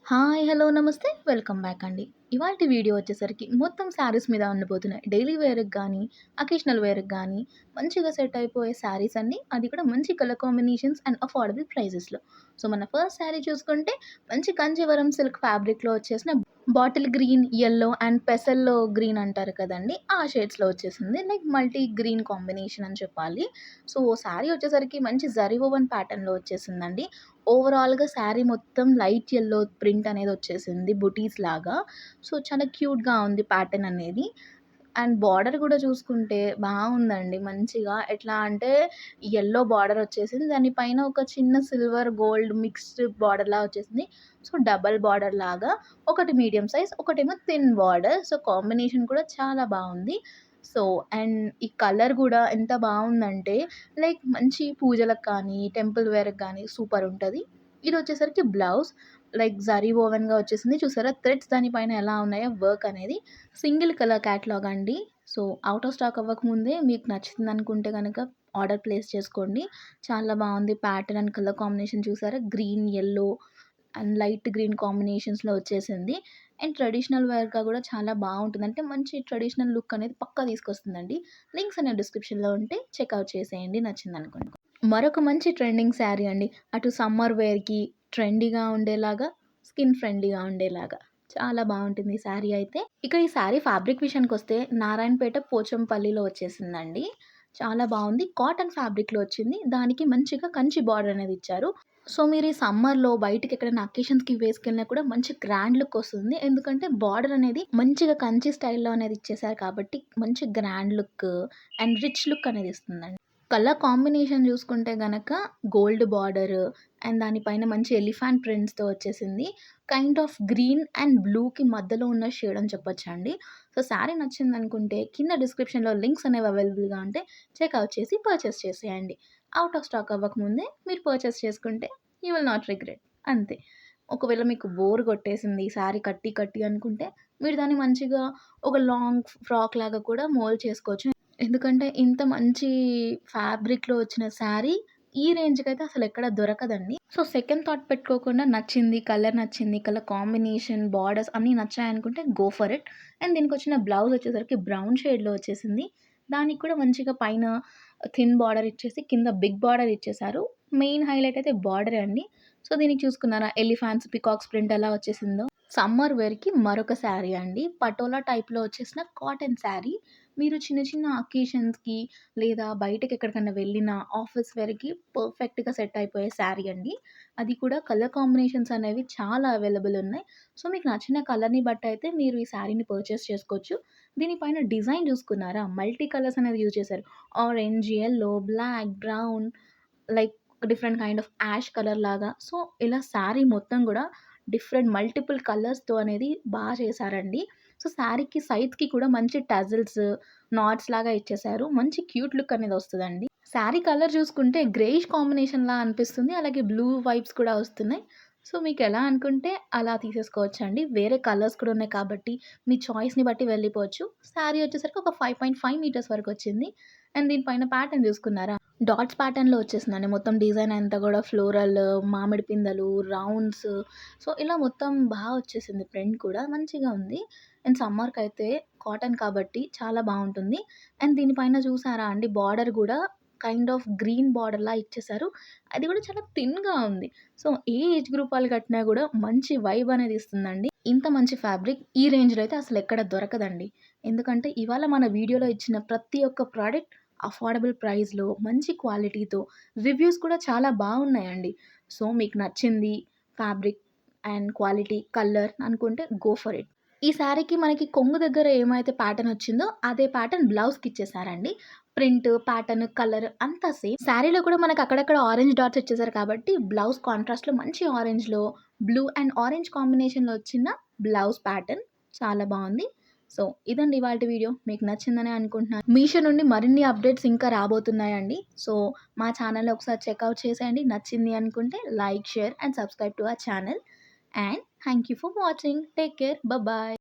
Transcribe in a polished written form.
Hi! Hello! నమస్తే. Welcome back అండి. ఇవాల్టి వీడియో వచ్చేసరికి మొత్తం శారీస్ మీద ఉండబోతున్నాయి. డైలీ వేర్‌కి గానీ, అకేషనల్ వేర్‌కి గానీ మంచిగా సెట్ అయిపోయే శారీస్ అన్నీ. అది కూడా మంచి కలర్ కాంబినేషన్స్ అండ్ అఫోర్డబుల్ ప్రైజెస్‌లో. సో, మన ఫస్ట్ శారీ చూసుకుంటే మంచి కంచీవరం సిల్క్ ఫ్యాబ్రిక్‌లో వచ్చేసిన బాటిల్ గ్రీన్, యెల్లో అండ్ పెసల్లో గ్రీన్ అంటారు కదండీ! ఆ షేడ్స్‌లో వచ్చేసింది. లైక్ మల్టీ గ్రీన్ కాంబినేషన్ అని చెప్పాలి. సో, శారీ వచ్చేసరికి మంచి జరీ ఓవెన్ ప్యాటర్న్‌లో వచ్చేసిందండి. ఓవరాల్‌గా శారీ మొత్తం లైట్ యెల్లో ప్రింట్ అనేది వచ్చేసింది బుటీస్ లాగా. సో, చాలా క్యూట్‌గా ఉంది ప్యాటర్న్ అనేది. అండ్ బార్డర్ గూడా చూసుకుంటే బావుందండి మంచిగా. ఎట్లా అంటే యెల్లో బార్డర్ వచ్చేసింది. దాని పైన ఒక చిన్న సిల్వర్, గోల్డ్ మిక్స్డ్ బార్డర్‌లా వచ్చేసింది. సో, డబుల్ బార్డర్ లాగా ఒకటి మీడియం సైజ్, ఒకటేమో థిన్ బార్డర్. సో, కాంబినేషన్ కూడా చాలా బావుంది. సో, అండ్ ఈ కలర్ గూడా ఎంత బావుందంటే లైక్ మంచి పూజలకు కానీ, టెంపుల్ వేర్‌కి గానీ సూపరుంటది. ఇదొచ్చేసరికి బ్లౌజ్ లైక్ జరీ ఓవెన్‌గా వచ్చేసింది. చూసారా థ్రెడ్స్ దాని పైన ఎలా ఉన్నాయో వర్క్ అనేది. సింగిల్ కలర్ క్యాటలాగ్ అండి. సో, ఔట్ ఆఫ్ స్టాక్ అవ్వకముందే మీకు నచ్చిందనుకుంటే గనక ఆర్డర్ ప్లేస్ చేసుకోండి. చాలా బావుంది ప్యాటర్న్ అండ్ కలర్ కాంబినేషన్ చూసారా? Green, yellow and light green కాంబినేషన్స్‌లో వచ్చేసింది. అండ్ ట్రెడిషనల్ వేర్‌గా గూడా చాలా బావుంటుంది. అంటే మంచి ట్రెడిషనల్ లుక్ అనేది పక్కా తీసుకొస్తుందండి. లింక్స్ అనేవి డిస్క్రిప్షన్‌లో ఉంటే చెక్‌ఔట్ చేసేయండి నచ్చిందనుకోండి. మరొక మంచి ట్రెండింగ్ శారీ అండి. అటు సమ్మర్ వేర్‌కి ట్రెండీగా ఉండేలాగా, స్కిన్ ఫ్రెండ్లీగా ఉండేలాగా చాలా బావుంటుంది ఈ శారీ అయితే. ఇక ఈ శారీ ఫ్యాబ్రిక్ విషయానికొస్తే నారాయణపేట పోచంపల్లిలో వచ్చేసిందండి. చాలా బావుంది. కాటన్ ఫ్యాబ్రిక్‌లో వచ్చింది. దానికి మంచిగా కంచి బార్డర్ అనేది ఇచ్చారు. సో, మీరు ఈ సమ్మర్‌లో బయటికెక్కడైనా అకేషన్స్‌కి వేసుకెళ్ళినా కూడా మంచి గ్రాండ్ లుక్ వస్తుంది. ఎందుకంటే బార్డర్ అనేది మంచిగా కంచి స్టైల్‌లో అనేది ఇచ్చేసారు కాబట్టి మంచి grand look and rich look అనేది ఇస్తుందండి. కలర్ కాంబినేషన్ చూసుకుంటే గనక గోల్డ్ బార్డర్ అండ్ దానిపైన మంచి ఎలిఫాంట్ ప్రింట్స్‌తో వచ్చేసింది. కైండ్ ఆఫ్ గ్రీన్ అండ్ బ్లూకి మధ్యలో ఉన్న షేడ్ అని చెప్పొచ్చండి. సో, శారీ నచ్చిందనుకుంటే కింద డిస్క్రిప్షన్‌లో లింక్స్ అనేవి అవైలబుల్‌గా ఉంటే చెక్‌ఔట్ చేసి పర్చేస్ చేసేయండి. ఔట్ ఆఫ్ స్టాక్ అవ్వకముందే మీరు పర్చేస్ చేసుకుంటే యూ విల్ నాట్ రిగ్రెట్ అంతే. ఒకవేళ మీకు బోర్ కొట్టేసింది ఈ శారీ కట్టి కట్టి అనుకుంటే మీరు దాన్ని మంచిగా ఒక లాంగ్ ఫ్రాక్ లాగా కూడా మోల్డ్ చేసుకోవచ్చు. ఎందుకంటే ఇంత మంచి ఫ్యాబ్రిక్‌లో వచ్చిన శారీ ఈ రేంజ్‌కైతే అసలెక్కడ దొరకదండి. సో, సెకండ్ థాట్ పెట్టుకోకుండా నచ్చింది, కలర్ కాంబినేషన్, బార్డర్స్ అన్నీ నచ్చాయనుకుంటే గో ఫర్ ఇట్. అండ్ దీనికొచ్చిన బ్లౌజ్ వచ్చేసరికి బ్రౌన్ షేడ్‌లో వచ్చేసింది. దానికి కూడా మంచిగా పైన థిన్ బార్డర్ ఇచ్చేసి కింద బిగ్ బార్డర్ ఇచ్చేసారు. మెయిన్ హైలైట్ అయితే బార్డరే అండి. సో, దీనికి చూసుకున్నారా ఎలిఫాంట్స్, పీకాక్స్ ప్రింట్ ఎలా వచ్చేసిందో. సమ్మర్ వేర్‌కి మరొక శారీ అండి. పటోలా టైప్‌లో వచ్చేసిన కాటన్ శారీ. మీరు చిన్న చిన్న అకేషన్స్‌కి లేదా బయటకెక్కడికన్నా వెళ్ళినా ఆఫీస్ వేర్‌కి పర్ఫెక్ట్‌గా సెట్ అయిపోయే శారీ అండి. అది కూడా కలర్ కాంబినేషన్స్ అనేవి చాలా అవైలబుల్ ఉన్నాయి. సో, మీకు నచ్చిన కలర్‌ని బట్టయితే మీరు ఈ శారీని పర్చేస్ చేసుకోవచ్చు. దీనిపైన డిజైన్ చూసుకున్నారా? మల్టీ కలర్స్ అనేది యూజ్ చేశారు. Orange, yellow, black, brown like different kind of ash colour లాగా. సో, ఇలా శారీ మొత్తం గూడా డిఫరెంట్ మల్టిపుల్ కలర్స్‌తో అనేది చేశారండి. సో, శారీకి సైడ్‌కి కూడా మంచి టజిల్స్, నాట్స్ లాగా ఇచ్చేశారు. మంచి క్యూట్ లుక్ అనేది వస్తదండి. శారీ కలర్ చూసుకుంటే గ్రేయిష్ కాంబినేషన్‌లా అనిపిస్తుంది. అలాగే బ్లూ వైబ్స్ కూడా వస్తున్నాయి. సో, మీకెలా అనుకుంటే అలా తీసేసుకోవచ్చండి. వేరే కలర్స్ కూడా ఉన్నాయి కాబట్టి మీ చాయిస్‌ని బట్టి వెళ్ళిపోవచ్చు. శారీ వచ్చేసరికి ఒక 5.5 మీటర్స్ వరకొచ్చింది. అండ్ దీని పైన ప్యాటర్న్ చూసుకున్నారా? డాట్స్ ప్యాటర్న్‌లో వచ్చేసిందండి. మొత్తం డిజైన్ అంతా గూడా ఫ్లోరల్, మామిడి పిందెలు, రౌండ్స్ సో, ఇలా మొత్తం వచ్చేసింది ప్రింట్ కూడా మంచిగా ఉంది. అండ్ సమ్మర్‌కైతే కాటన్ కాబట్టి చాలా బావుంటుంది. అండ్ దీనిపైన చూసారా అండి బార్డర్ గూడా కైండ్ ఆఫ్ గ్రీన్ బార్డర్‌లా ఇచ్చేసారు. అది కూడా చాలా థిన్‌గా ఉంది. సో, ఏ ఏజ్ గ్రూప్ వాళ్ళు కట్టినా గూడా మంచి వైబ్ అనేది ఇస్తుందండి. ఇంత మంచి ఫ్యాబ్రిక్ ఈ రేంజ్‌లో అయితే అసలెక్కడ దొరకదండి. ఎందుకంటే ఇవాళ మన వీడియోలో ఇచ్చిన ప్రతి ఒక్క ప్రొడక్ట్ అఫోర్డబుల్ ప్రైస్‌లో మంచి క్వాలిటీతో రివ్యూస్ కూడా చాలా బాగున్నాయండి. సో, మీకు నచ్చింది ఫ్యాబ్రిక్ అండ్ క్వాలిటీ, కలర్ అనుకుంటే గో ఫర్ ఇట్. ఈ శారీకి మనకి కొంగు దగ్గర ఏమైతే ప్యాటర్న్ వచ్చిందో అదే ప్యాటర్న్ బ్లౌజ్‌కి ఇచ్చేసారండి. ప్రింట్, ప్యాటర్న్, కలర్ అంతా సేమ్. శారీలో కూడా మనకు అక్కడక్కడ ఆరెంజ్ డాట్స్ ఇచ్చేసారు కాబట్టి బ్లౌజ్ కాంట్రాస్ట్‌లో మంచి ఆరెంజ్‌లో బ్లూ అండ్ ఆరెంజ్ కాంబినేషన్‌లో వచ్చిన బ్లౌజ్ ప్యాటర్న్ చాలా బావుంది. సో, ఇదండి ఇవాల్టి వీడియో. మీకు నచ్చిందనే అనుకుంటున్నాను. మీషో నుండి మరిన్ని అప్డేట్స్ ఇంకా రాబోతున్నాయండి. సో, మా ఛానెల్‌ని ఒకసారి చెక్‌ఔట్ చేసేయండి. నచ్చింది అనుకుంటే like, share and subscribe to our channel. And thank you for watching. Take care. Bye.